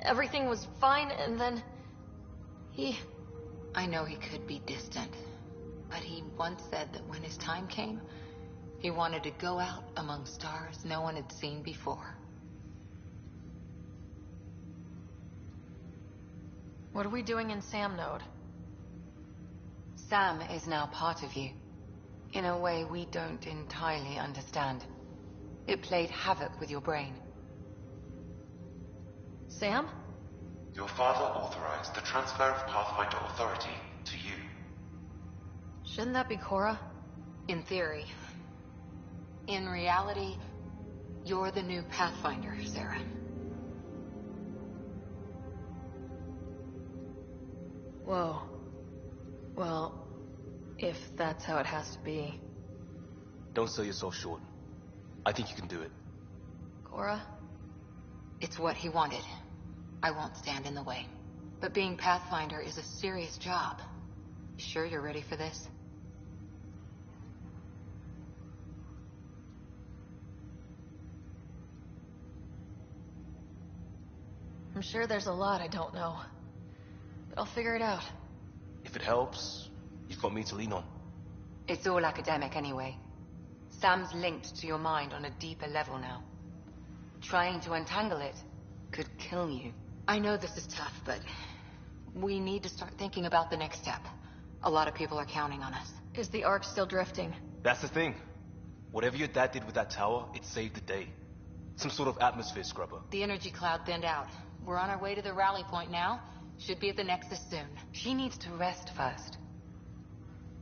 everything was fine, and then... I know he could be distant, but he once said that when his time came, he wanted to go out among stars no one had seen before. What are we doing in Sam Node? Sam is now part of you, in a way we don't entirely understand. It played havoc with your brain. Sam? Your father authorized the transfer of Pathfinder authority to you. Shouldn't that be Cora? In theory. In reality, you're the new Pathfinder, Sarah. Whoa. Well, if that's how it has to be. Don't sell yourself short. I think you can do it. Cora? It's what he wanted. I won't stand in the way. But being Pathfinder is a serious job. You sure you're ready for this? I'm sure there's a lot I don't know. But I'll figure it out. If it helps, you've got me to lean on. It's all academic anyway. Sam's linked to your mind on a deeper level now. Trying to untangle it could kill you. I know this is tough, but we need to start thinking about the next step. A lot of people are counting on us. Is the Ark still drifting? That's the thing. Whatever your dad did with that tower, it saved the day. Some sort of atmosphere scrubber. The energy cloud thinned out. We're on our way to the rally point now. Should be at the Nexus soon. She needs to rest first.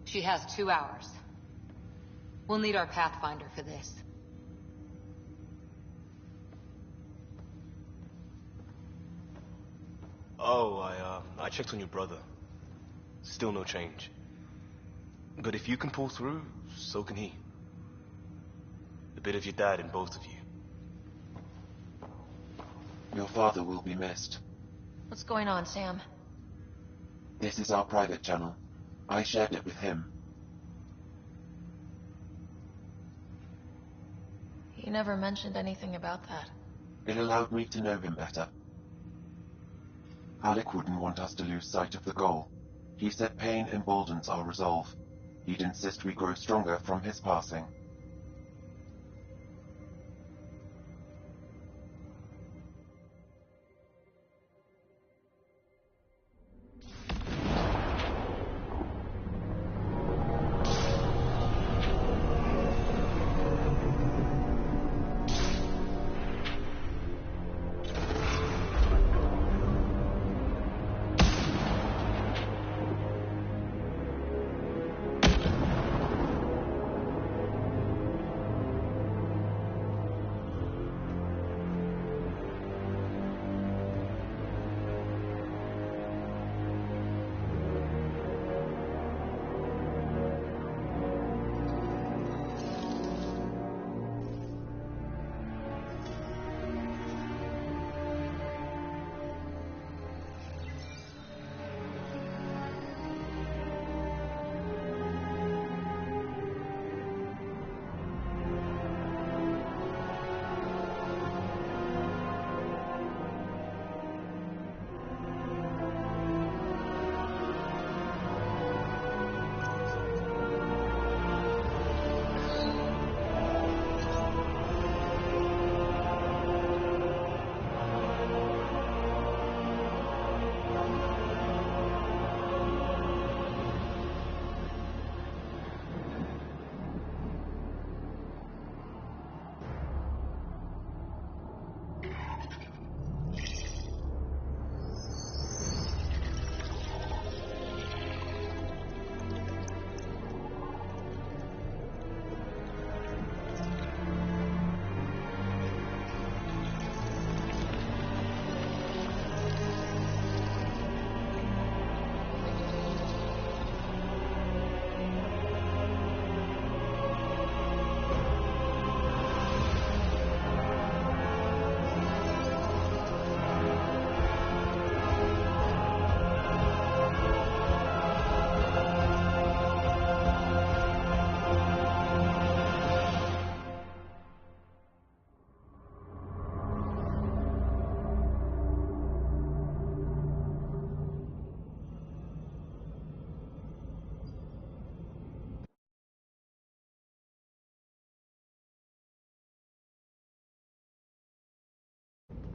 She has 2 hours. We'll need our Pathfinder for this. Oh, I checked on your brother. Still no change. But if you can pull through, so can he. A bit of your dad in both of you. Your father will be missed. What's going on, Sam? This is our private channel. I shared it with him. He never mentioned anything about that. It allowed me to know him better. Alec wouldn't want us to lose sight of the goal. He said pain emboldens our resolve. He'd insist we grow stronger from his passing.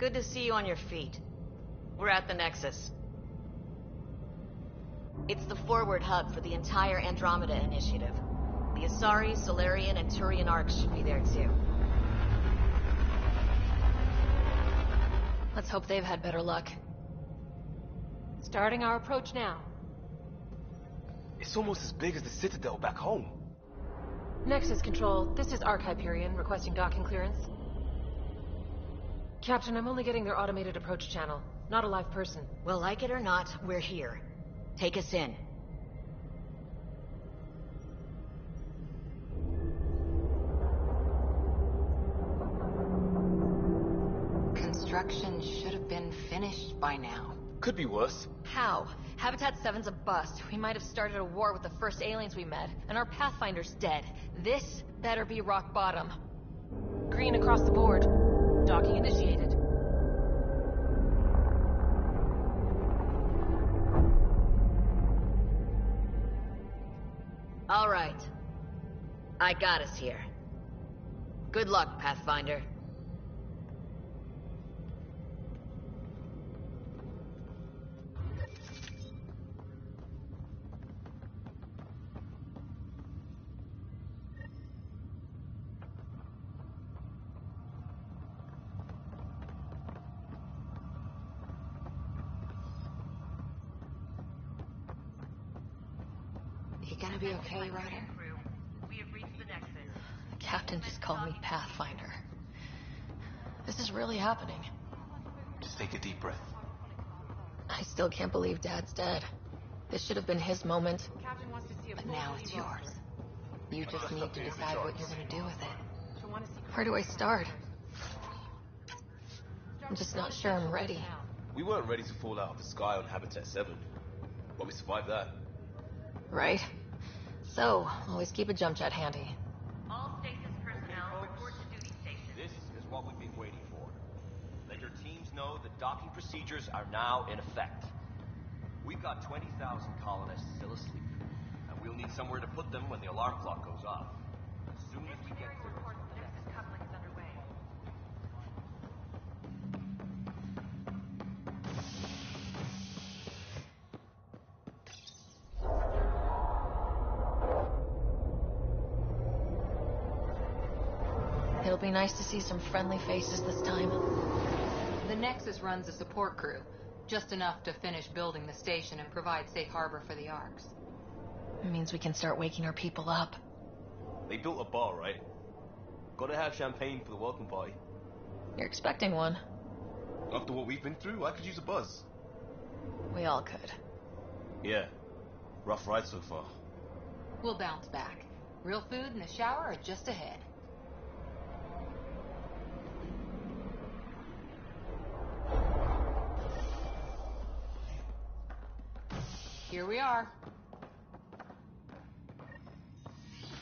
Good to see you on your feet. We're at the Nexus. It's the forward hub for the entire Andromeda initiative. The Asari, Solarian, and Turian arcs should be there too. Let's hope they've had better luck. Starting our approach now. It's almost as big as the Citadel back home. Nexus Control, this is Arc Hyperion requesting docking clearance. Captain, I'm only getting their automated approach channel, not a live person. Well, like it or not, we're here. Take us in. Construction should have been finished by now. Could be worse. How? Habitat 7's a bust. We might have started a war with the first aliens we met, and our Pathfinder's dead. This better be rock bottom. Green across the board. Docking initiated. All right. I got us here. Good luck, Pathfinder. You gonna be okay, Ryder? We have reached the Nexus. The captain just called me Pathfinder. This is really happening. Just take a deep breath. I still can't believe Dad's dead. This should have been his moment. Captain wants to see a But full now duty it's roster. yours. You just need to decide what you're gonna do with it. She'll want to see Where do I start? I'm just not sure I'm ready. We weren't ready to fall out of the sky on Habitat 7. But we survived that. Right? So, always keep a jump jet handy. All stasis personnel report to duty station. This is what we've been waiting for. Let your teams know that docking procedures are now in effect. We've got 20,000 colonists still asleep, and we'll need somewhere to put them when the alarm clock goes off. As soon as we get clearance from the Nexus Coupling is underway. It'll be nice to see some friendly faces this time. The Nexus runs a support crew, just enough to finish building the station and provide safe harbor for the arcs. It means we can start waking our people up. They built a bar, right? Gotta have champagne for the welcome party. You're expecting one. After what we've been through, I could use a buzz. We all could. Yeah. Rough ride so far. We'll bounce back. Real food and a shower are just ahead. Here we are.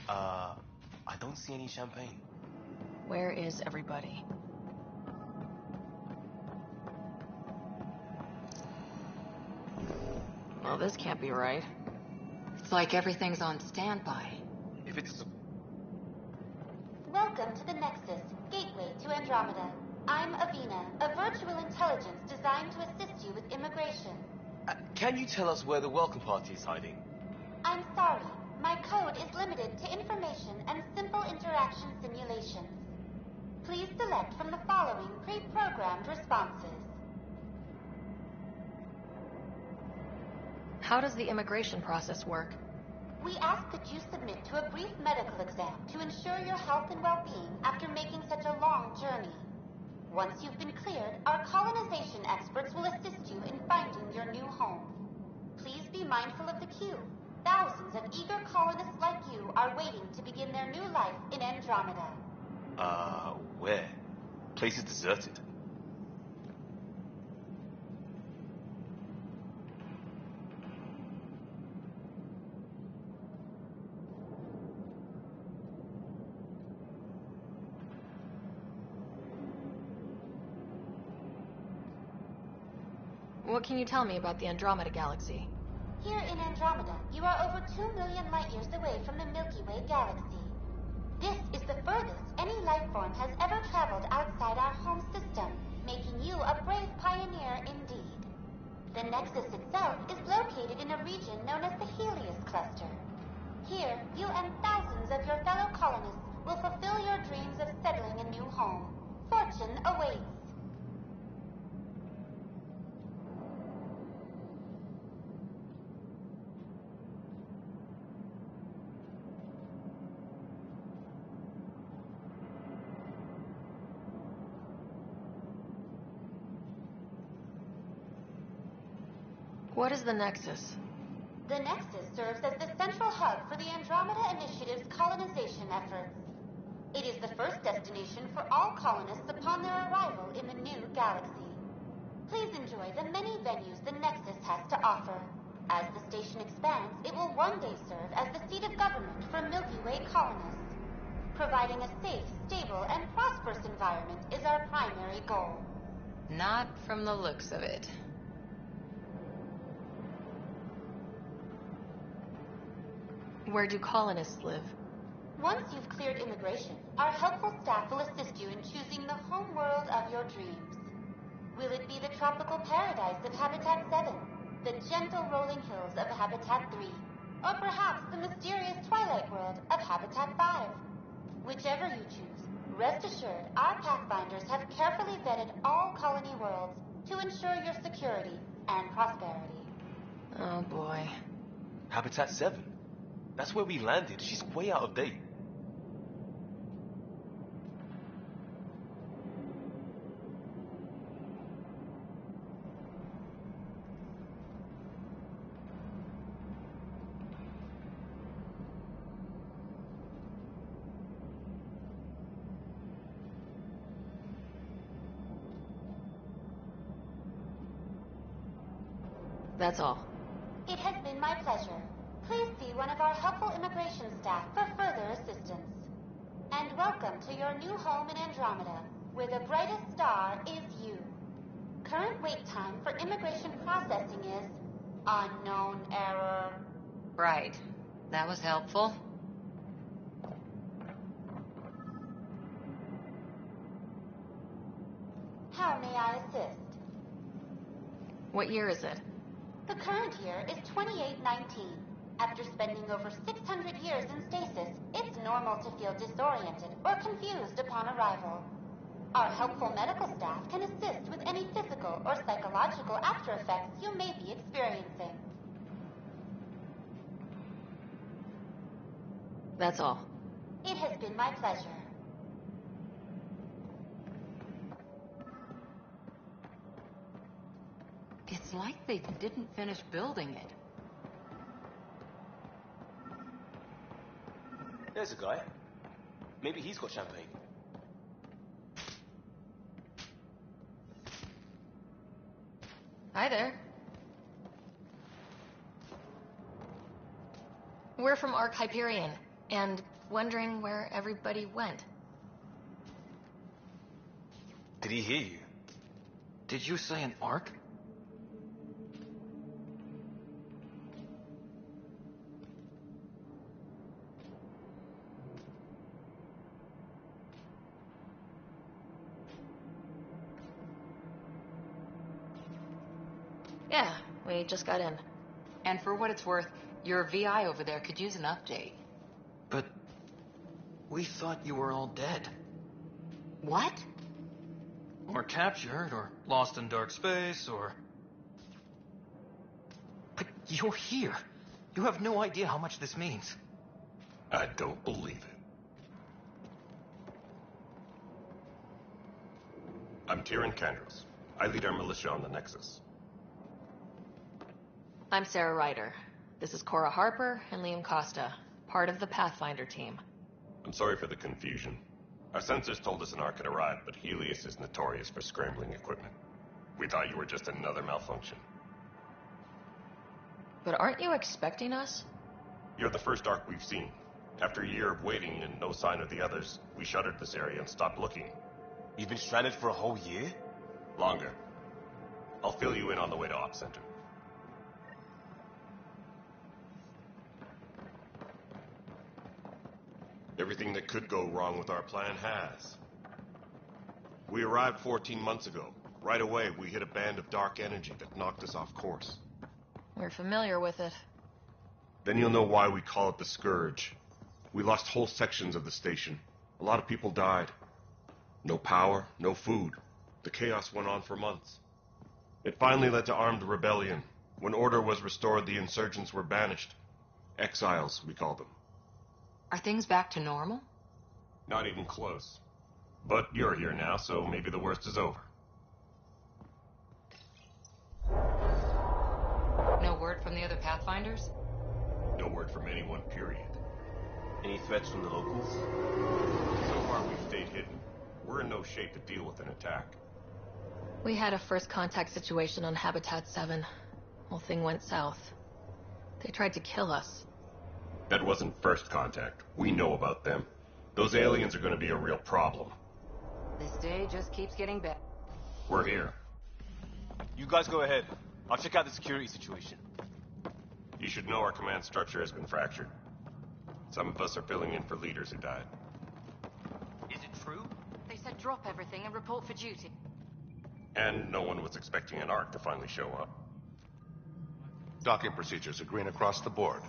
I don't see any champagne. Where is everybody? Well, this can't be right. It's like everything's on standby. If it's... Welcome to the Nexus, gateway to Andromeda. I'm Avina, a virtual intelligence designed to assist you with immigration. can you tell us where the welcome party is hiding? I'm sorry, my code is limited to information and simple interaction simulations. Please select from the following pre-programmed responses. How does the immigration process work? We ask that you submit to a brief medical exam to ensure your health and well-being after making such a long journey. Once you've been cleared, our colonization experts will assist you in finding your new home. Please be mindful of the queue. Thousands of eager colonists like you are waiting to begin their new life in Andromeda. Where? Place is deserted. What can you tell me about the Andromeda Galaxy? Here in Andromeda, you are over 2 million light-years away from the Milky Way galaxy. This is the furthest any life form has ever traveled outside our home system, making you a brave pioneer indeed. The Nexus itself is located in a region known as the Helios Cluster. Here, you and thousands of your fellow colonists will fulfill your dreams of settling a new home. Fortune awaits. What is the Nexus? The Nexus serves as the central hub for the Andromeda Initiative's colonization efforts. It is the first destination for all colonists upon their arrival in the new galaxy. Please enjoy the many venues the Nexus has to offer. As the station expands, it will one day serve as the seat of government for Milky Way colonists. Providing a safe, stable, and prosperous environment is our primary goal. Not from the looks of it. Where do colonists live? Once you've cleared immigration, our helpful staff will assist you in choosing the home world of your dreams. Will it be the tropical paradise of Habitat 7, the gentle rolling hills of Habitat 3, or perhaps the mysterious twilight world of Habitat 5? Whichever you choose, rest assured our Pathfinders have carefully vetted all colony worlds to ensure your security and prosperity. Oh boy. Habitat 7? That's where we landed. She's way out of date. That's all. It has been my pleasure. Please see one of our helpful immigration staff for further assistance. And welcome to your new home in Andromeda, where the brightest star is you. Current wait time for immigration processing is unknown error. Right. That was helpful. How may I assist? What year is it? The current year is 2819. After spending over 600 years in stasis, it's normal to feel disoriented or confused upon arrival. Our helpful medical staff can assist with any physical or psychological after effects you may be experiencing. That's all. It has been my pleasure. It's like they didn't finish building it. There's a guy. Maybe he's got champagne. Hi there. We're from Ark Hyperion, and wondering where everybody went. Did he hear you? Did you say an arc? Yeah, we just got in. And for what it's worth, your VI over there could use an update. But we thought you were all dead. What? Or captured, or lost in dark space, or... But you're here. You have no idea how much this means. I don't believe it. I'm Tyrion Kandros. I lead our militia on the Nexus. I'm Sarah Ryder. This is Cora Harper and Liam Costa, part of the Pathfinder team. I'm sorry for the confusion. Our sensors told us an arc had arrived, but Helios is notorious for scrambling equipment. We thought you were just another malfunction. But aren't you expecting us? You're the first arc we've seen. After a year of waiting and no sign of the others, we shuttered this area and stopped looking. You've been stranded for a whole year? Longer. I'll fill you in on the way to Op Center. Everything that could go wrong with our plan has. We arrived 14 months ago, Right away, we hit a band of dark energy that knocked us off course. We're familiar with it. Then you'll know why we call it the Scourge. We lost whole sections of the station. A lot of people died. No power, no food. The chaos went on for months. It finally led to armed rebellion. When order was restored, the insurgents were banished. Exiles, we call them. Are things back to normal? Not even close. But you're here now, so maybe the worst is over. No word from the other Pathfinders? No word from anyone, period. Any threats from the locals? So far, we've stayed hidden. We're in no shape to deal with an attack. We had a first contact situation on Habitat 7. Whole thing went south. They tried to kill us. That wasn't first contact. We know about them. Those aliens are going to be a real problem. This day just keeps getting better. We're here. You guys go ahead. I'll check out the security situation. You should know our command structure has been fractured. Some of us are filling in for leaders who died. Is it true? They said drop everything and report for duty. And no one was expecting an Ark to finally show up. Docking procedures are green across the board.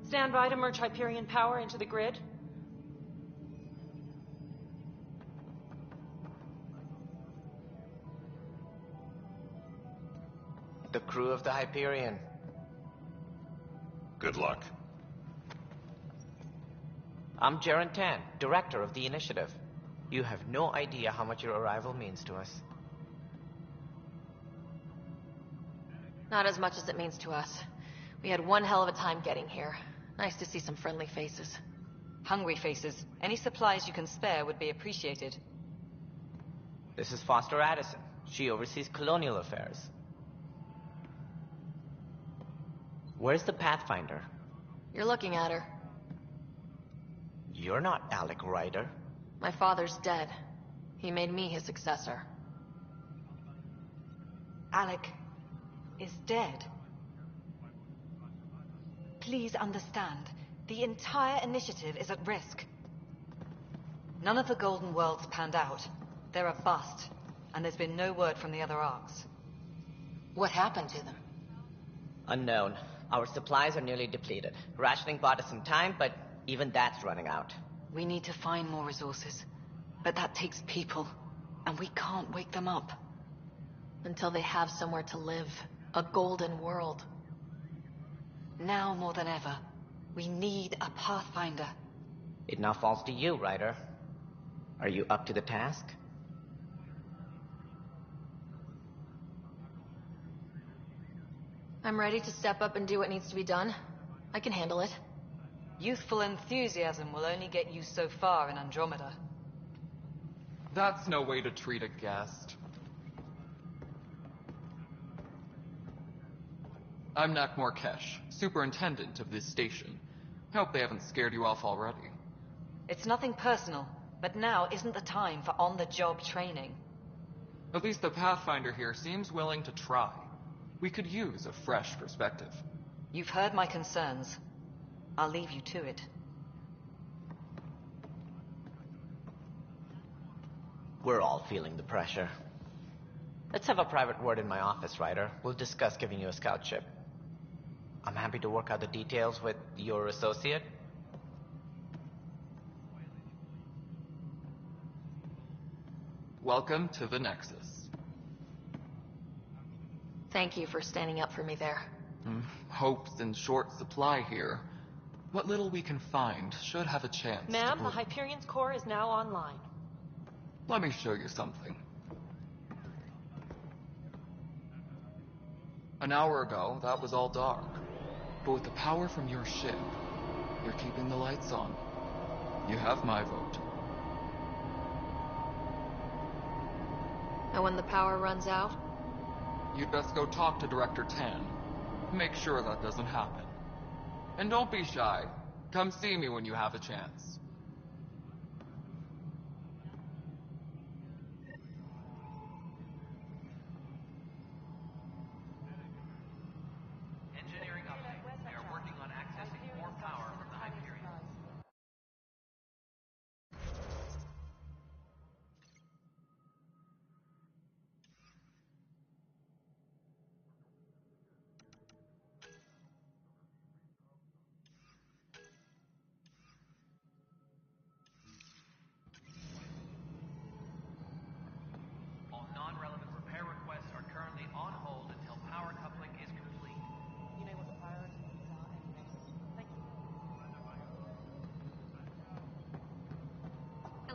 Stand by to merge Hyperion power into the grid. The crew of the Hyperion. Good luck. I'm Jaren Tan, director of the initiative. You have no idea how much your arrival means to us. Not as much as it means to us. We had one hell of a time getting here. Nice to see some friendly faces. Hungry faces. Any supplies you can spare would be appreciated. This is Foster Addison. She oversees colonial affairs. Where's the Pathfinder? You're looking at her. You're not Alec Ryder. My father's dead. He made me his successor. Alec is dead. Please understand, the entire initiative is at risk. None of the Golden Worlds panned out. They're a bust, and there's been no word from the other Arks. What happened to them? Unknown. Our supplies are nearly depleted. Rationing bought us some time, but even that's running out. We need to find more resources. But that takes people, and we can't wake them up. Until they have somewhere to live. A golden world. Now more than ever, we need a Pathfinder. It now falls to you, Ryder. Are you up to the task? I'm ready to step up and do what needs to be done. I can handle it. Youthful enthusiasm will only get you so far in Andromeda. That's no way to treat a guest. I'm Nak Morkesh, superintendent of this station. Hope they haven't scared you off already. It's nothing personal, but now isn't the time for on-the-job training. At least the Pathfinder here seems willing to try. We could use a fresh perspective. You've heard my concerns. I'll leave you to it. We're all feeling the pressure. Let's have a private word in my office, Ryder. We'll discuss giving you a scout ship. I'm happy to work out the details with your associate. Welcome to the Nexus. Thank you for standing up for me there. Hope's in short supply here. What little we can find should have a chance. Ma'am, the Hyperion's core is now online. Let me show you something. An hour ago, that was all dark. But with the power from your ship, you're keeping the lights on. You have my vote. And when the power runs out? You'd best go talk to Director Tan. Make sure that doesn't happen. And don't be shy. Come see me when you have a chance. Engineering update. We are working on accessing more power from the Hyperion.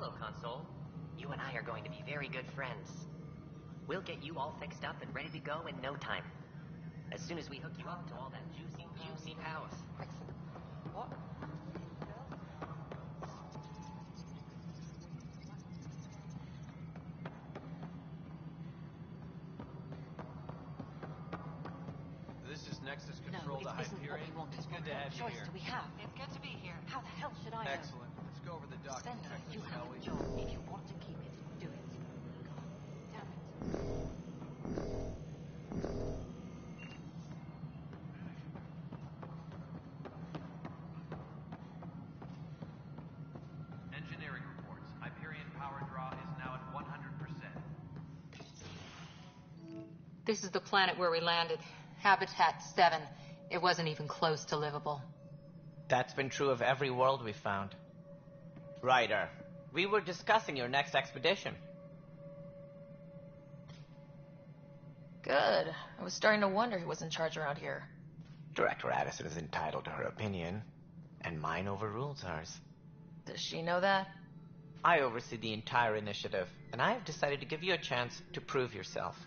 Hello, Console. You and I are going to be very good friends. We'll get you all fixed up and ready to go in no time. As soon as we hook you up to all that juicy power. What? This is Nexus Control to Hyperion. It's good to have you here. Do we have? It's good to be here. How the hell should I know? Excellent. Let's go over the docking Sender, checklist, you shall have we? a job. If you want to keep it, do it. God damn it. Engineering reports. Hyperion power draw is now at 100%. This is the planet where we landed. Habitat 7. It wasn't even close to livable. That's been true of every world we've found. Ryder, we were discussing your next expedition. Good. I was starting to wonder who was in charge around here. Director Addison is entitled to her opinion, and mine overrules hers. Does she know that? I oversee the entire initiative, and I have decided to give you a chance to prove yourself.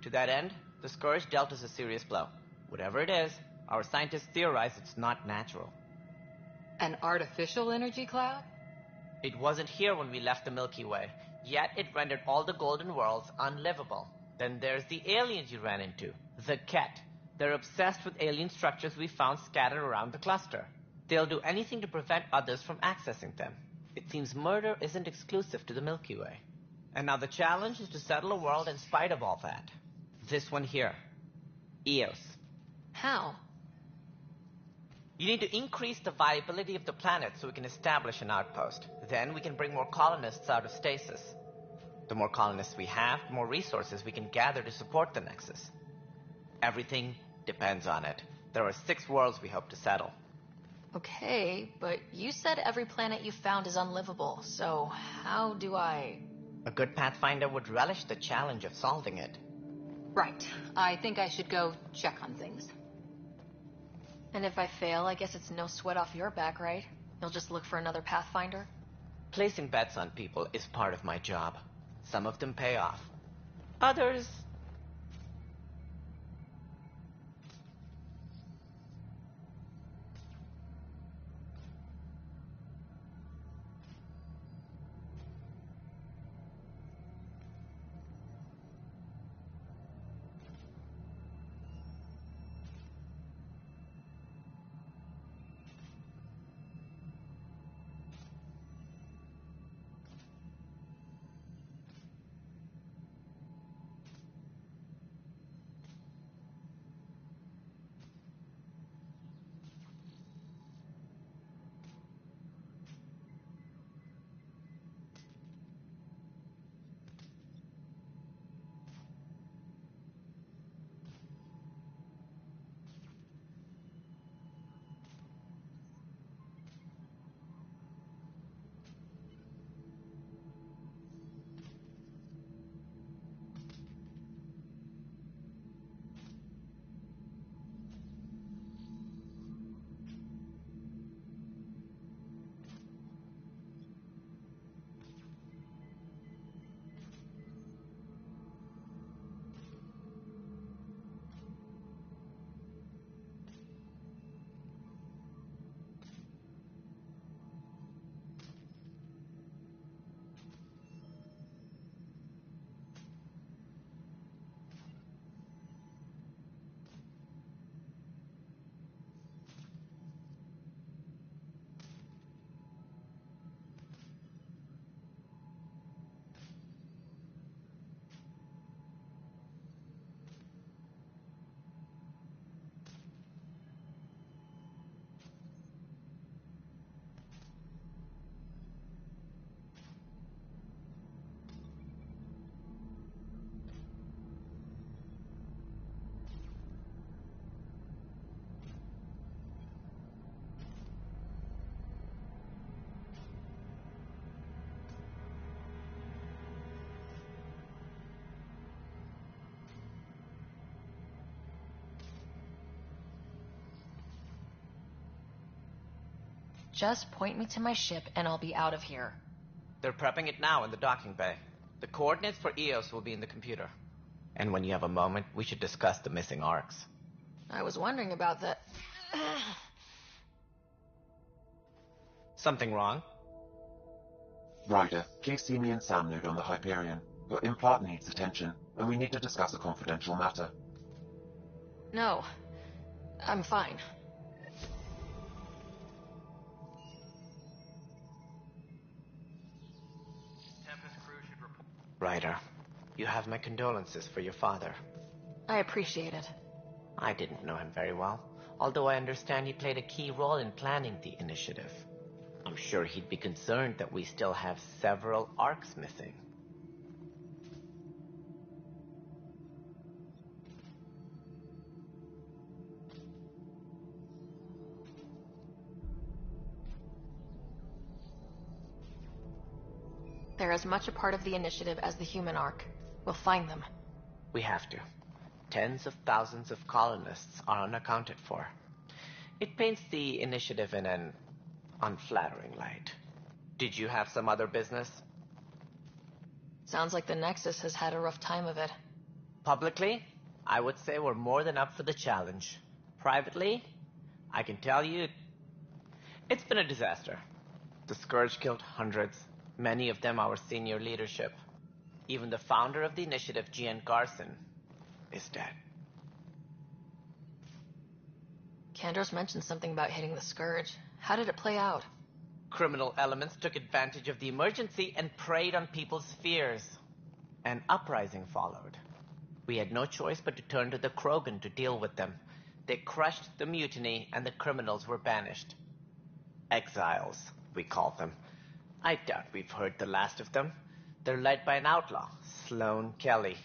To that end, the Scourge dealt us a serious blow. Whatever it is, our scientists theorize it's not natural. An artificial energy cloud? It wasn't here when we left the Milky Way, yet it rendered all the golden worlds unlivable. Then there's the aliens you ran into, the Ket. They're obsessed with alien structures we found scattered around the cluster. They'll do anything to prevent others from accessing them. It seems murder isn't exclusive to the Milky Way. And now the challenge is to settle a world in spite of all that. This one here. Eos. How? You need to increase the viability of the planet so we can establish an outpost. Then we can bring more colonists out of stasis. The more colonists we have, the more resources we can gather to support the Nexus. Everything depends on it. There are 6 worlds we hope to settle. Okay, but you said every planet you found is unlivable, so how do I... A good Pathfinder would relish the challenge of solving it. Right. I think I should go check on things. And if I fail, I guess it's no sweat off your back, right? You'll just look for another Pathfinder? Placing bets on people is part of my job. Some of them pay off. Others... Just point me to my ship and I'll be out of here. They're prepping it now in the docking bay. The coordinates for EOS will be in the computer. And when you have a moment, we should discuss the missing arcs. I was wondering about that. Something wrong? Ryder, please see me and Sam node on the Hyperion. Your implant needs attention, and we need to discuss a confidential matter. No. I'm fine. Ryder, you have my condolences for your father. I appreciate it. I didn't know him very well, although I understand he played a key role in planning the initiative. I'm sure he'd be concerned that we still have several arcs missing. They're as much a part of the initiative as the human arc. We'll find them. We have to. Tens of thousands of colonists are unaccounted for. It paints the initiative in an unflattering light. Did you have some other business? Sounds like the Nexus has had a rough time of it. Publicly, I would say we're more than up for the challenge. Privately, I can tell you, it's been a disaster. The Scourge killed hundreds, many of them our senior leadership. Even the founder of the initiative, Gian Garson, is dead. Kandros mentioned something about hitting the Scourge. How did it play out? Criminal elements took advantage of the emergency and preyed on people's fears. An uprising followed. We had no choice but to turn to the Krogan to deal with them. They crushed the mutiny and the criminals were banished. Exiles, we call them. I doubt we've heard the last of them. They're led by an outlaw, Sloane Kelly.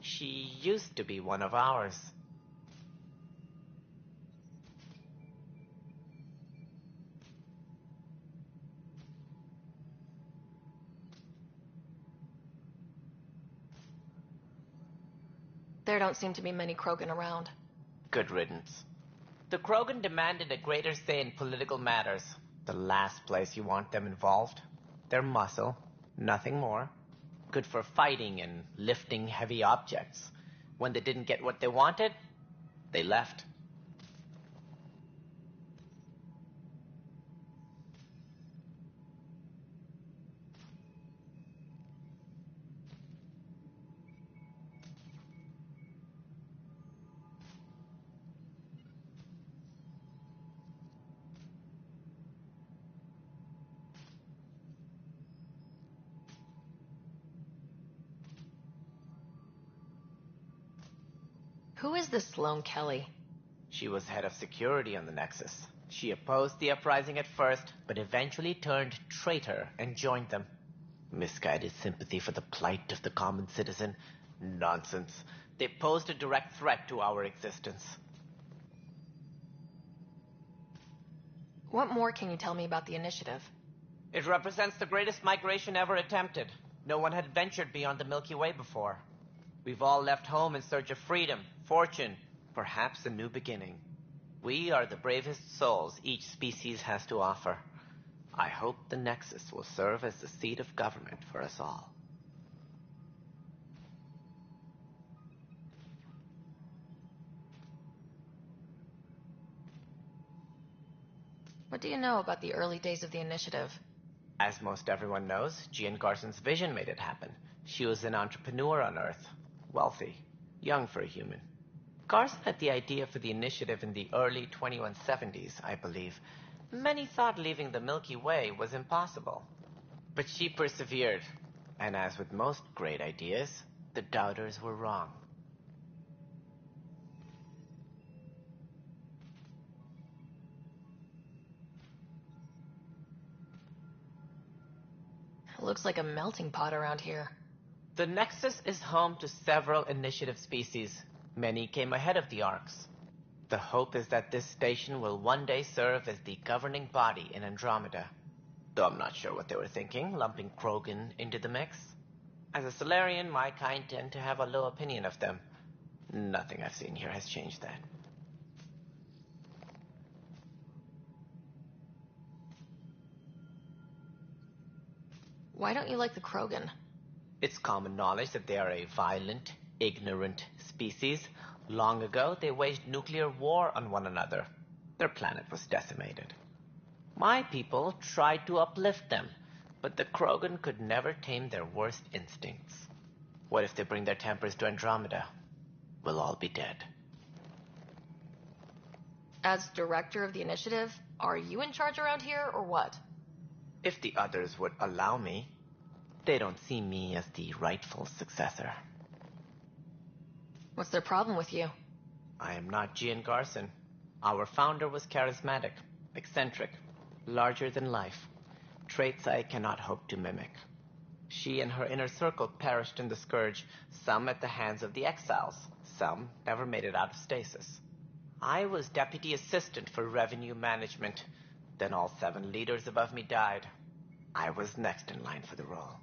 She used to be one of ours. There don't seem to be many Krogan around. Good riddance. The Krogan demanded a greater say in political matters. The last place you want them involved. They're muscle, nothing more. Good for fighting and lifting heavy objects. When they didn't get what they wanted, they left. Who is this Sloane Kelly? She was head of security on the Nexus. She opposed the uprising at first, but eventually turned traitor and joined them. Misguided sympathy for the plight of the common citizen? Nonsense. They posed a direct threat to our existence. What more can you tell me about the initiative? It represents the greatest migration ever attempted. No one had ventured beyond the Milky Way before. We've all left home in search of freedom, fortune, perhaps a new beginning. We are the bravest souls each species has to offer. I hope the Nexus will serve as the seat of government for us all. What do you know about the early days of the initiative? As most everyone knows, Gian Garson's vision made it happen. She was an entrepreneur on Earth. Wealthy. Young for a human. Garson had the idea for the initiative in the early 2170s, I believe. Many thought leaving the Milky Way was impossible. But she persevered. And as with most great ideas, the doubters were wrong. It looks like a melting pot around here. The Nexus is home to several initiative species. Many came ahead of the arcs. The hope is that this station will one day serve as the governing body in Andromeda. Though I'm not sure what they were thinking, lumping Krogan into the mix. As a Solarian, my kind tend to have a low opinion of them. Nothing I've seen here has changed that. Why don't you like the Krogan? It's common knowledge that they are a violent, ignorant species. Long ago, they waged nuclear war on one another. Their planet was decimated. My people tried to uplift them, but the Krogan could never tame their worst instincts. What if they bring their tempers to Andromeda? We'll all be dead. As director of the initiative, are you in charge around here, or what? If the others would allow me, they don't see me as the rightful successor. What's their problem with you? I am not Gian Garson. Our founder was charismatic, eccentric, larger than life. Traits I cannot hope to mimic. She and her inner circle perished in the Scourge, some at the hands of the Exiles, some never made it out of stasis. I was deputy assistant for revenue management. Then all 7 leaders above me died. I was next in line for the role.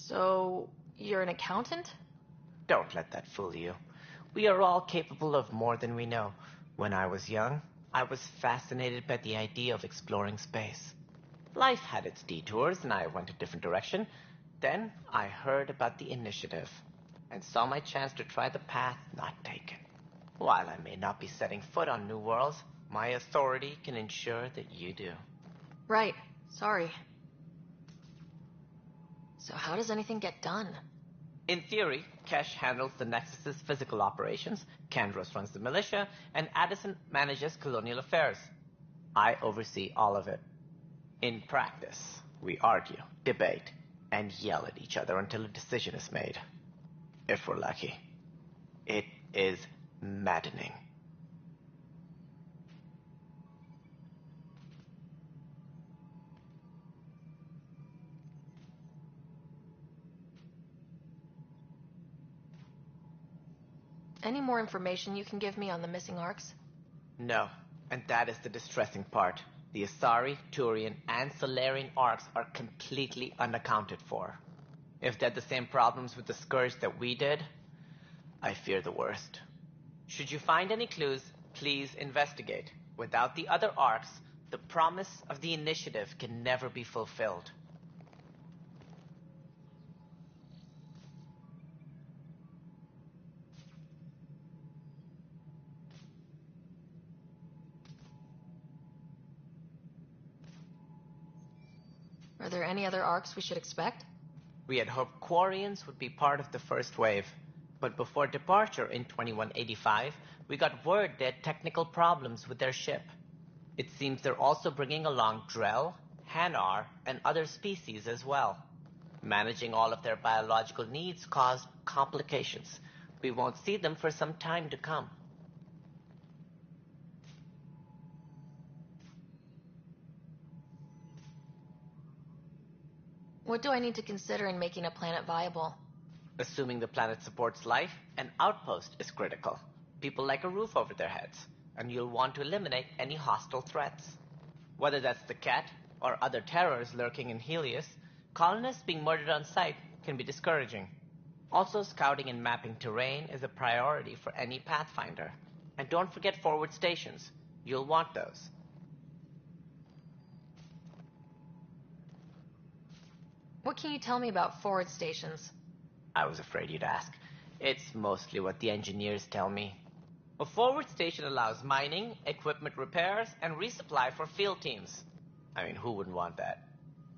So, you're an accountant? Don't let that fool you. We are all capable of more than we know. When I was young, I was fascinated by the idea of exploring space. Life had its detours, and I went a different direction. Then I heard about the initiative, and saw my chance to try the path not taken. While I may not be setting foot on new worlds, my authority can ensure that you do. Right. Sorry. So how does anything get done? In theory, Kesh handles the Nexus's physical operations, Kandros runs the militia, and Addison manages colonial affairs. I oversee all of it. In practice, we argue, debate, and yell at each other until a decision is made. If we're lucky. It is maddening. Any more information you can give me on the missing arcs? No, and that is the distressing part. The Asari, Turian, and Solarian arcs are completely unaccounted for. If they had the same problems with the Scourge that we did, I fear the worst. Should you find any clues, please investigate. Without the other arcs, the promise of the initiative can never be fulfilled. Are there any other arcs we should expect? We had hoped Quarians would be part of the first wave, but before departure in 2185, we got word they had technical problems with their ship. It seems they're also bringing along Drell, Hanar, and other species as well. Managing all of their biological needs caused complications. We won't see them for some time to come. What do I need to consider in making a planet viable? Assuming the planet supports life, an outpost is critical. People like a roof over their heads, and you'll want to eliminate any hostile threats. Whether that's the Cat or other terrors lurking in Helios, colonists being murdered on sight can be discouraging. Also, scouting and mapping terrain is a priority for any Pathfinder. And don't forget forward stations. You'll want those. What can you tell me about forward stations? I was afraid you'd ask. It's mostly what the engineers tell me. A forward station allows mining, equipment repairs, and resupply for field teams. I mean, who wouldn't want that?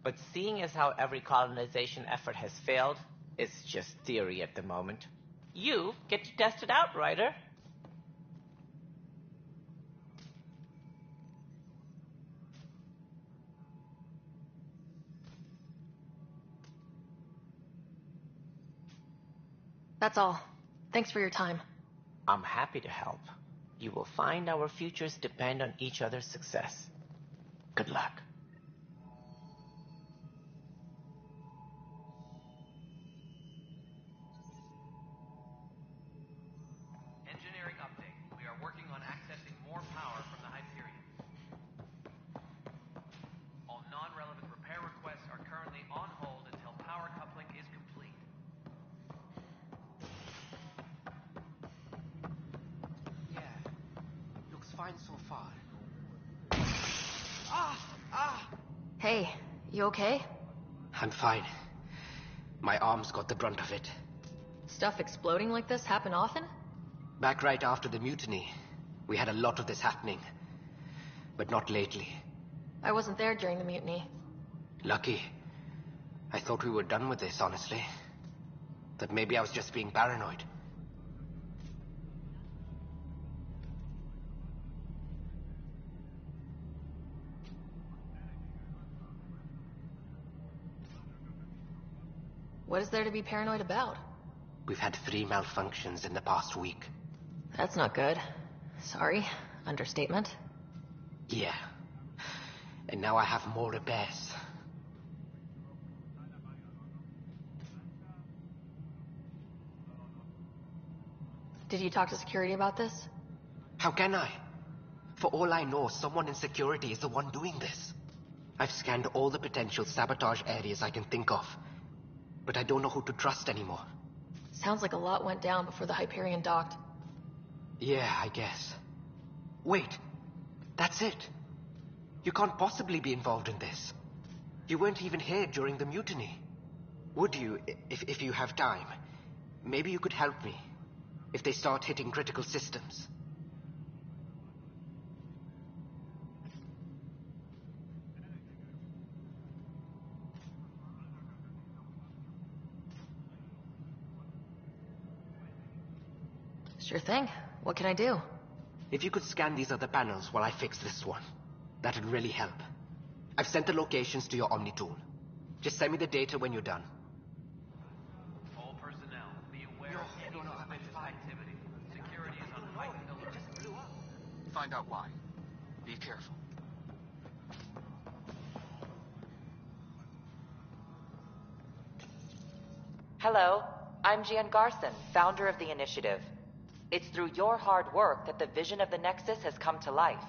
But seeing as how every colonization effort has failed, it's just theory at the moment. You get to test it out, Ryder. That's all. Thanks for your time. I'm happy to help. You will find our futures depend on each other's success. Good luck. Engineering update. We are working on accessing more power from the Hyperion. All non-relevant repair requests are currently on hold until power coupling is complete. find so far? Hey, you okay? I'm fine. My arms got the brunt of it. Stuff exploding like this happen often? Back right after the mutiny, we had a lot of this happening. But not lately. I wasn't there during the mutiny. Lucky. I thought we were done with this, honestly. That maybe I was just being paranoid. What is there to be paranoid about? We've had 3 malfunctions in the past week. That's not good. Sorry. Understatement. Yeah. And now I have more repairs. Did you talk to security about this? How can I? For all I know, someone in security is the one doing this. I've scanned all the potential sabotage areas I can think of. But I don't know who to trust anymore. Sounds like a lot went down before the Hyperion docked. Yeah, I guess. Wait. That's it. You can't possibly be involved in this. You weren't even here during the mutiny. Would you, if you have time? Maybe you could help me. If they start hitting critical systems. Sure thing. What can I do? If you could scan these other panels while I fix this one, that'd really help. I've sent the locations to your Omni tool. Just send me the data when you're done. All personnel, be aware of any suspicious activity. Security is on heightened alert. Find out why. Be careful. Hello, I'm Gian Garson, founder of the initiative. It's through your hard work that the vision of the Nexus has come to life.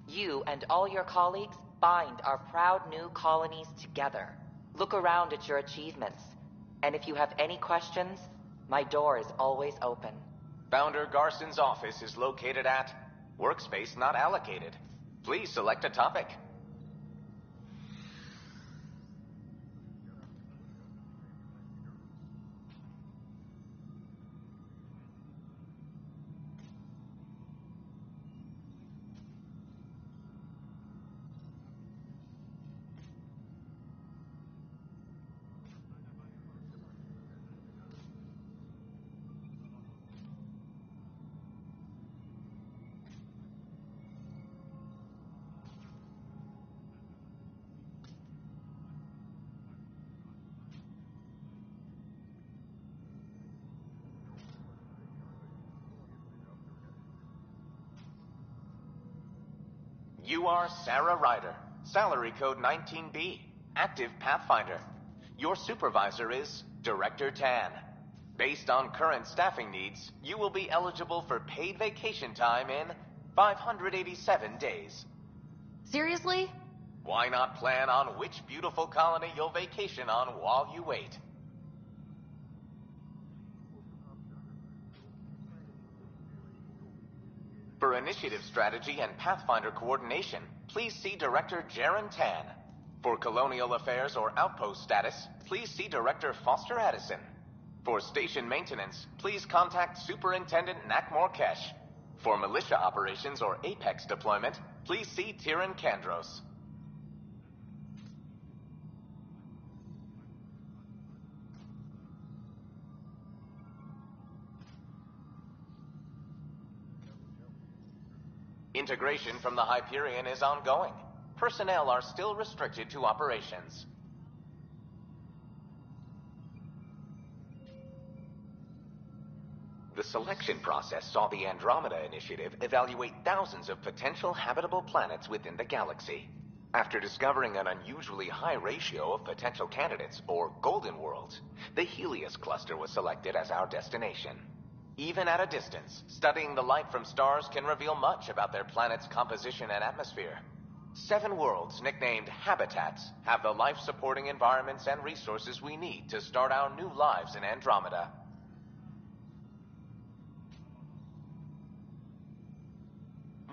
You and all your colleagues bind our proud new colonies together. Look around at your achievements. And if you have any questions, my door is always open. Founder Garson's office is located at Workspace Not Allocated. Please select a topic. You are Sarah Ryder, salary code 19B, active Pathfinder. Your supervisor is Director Tan. Based on current staffing needs, you will be eligible for paid vacation time in 587 days. Seriously? Why not plan on which beautiful colony you'll vacation on while you wait? For initiative strategy and Pathfinder coordination, please see Director Jaren Tan. For colonial affairs or outpost status, please see Director Foster Addison. For station maintenance, please contact Superintendent Nakmor Kesh. For militia operations or Apex deployment, please see Tyran Kandros. Integration from the Hyperion is ongoing. Personnel are still restricted to operations. The selection process saw the Andromeda Initiative evaluate thousands of potential habitable planets within the galaxy. After discovering an unusually high ratio of potential candidates, or golden worlds, the Helios cluster was selected as our destination. Even at a distance, studying the light from stars can reveal much about their planet's composition and atmosphere. 7 worlds, nicknamed habitats, have the life-supporting environments and resources we need to start our new lives in Andromeda.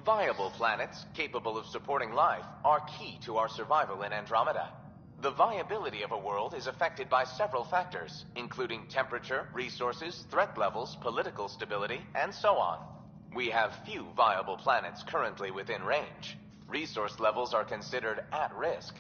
Viable planets capable of supporting life are key to our survival in Andromeda. The viability of a world is affected by several factors, including temperature, resources, threat levels, political stability, and so on. We have few viable planets currently within range. Resource levels are considered at risk.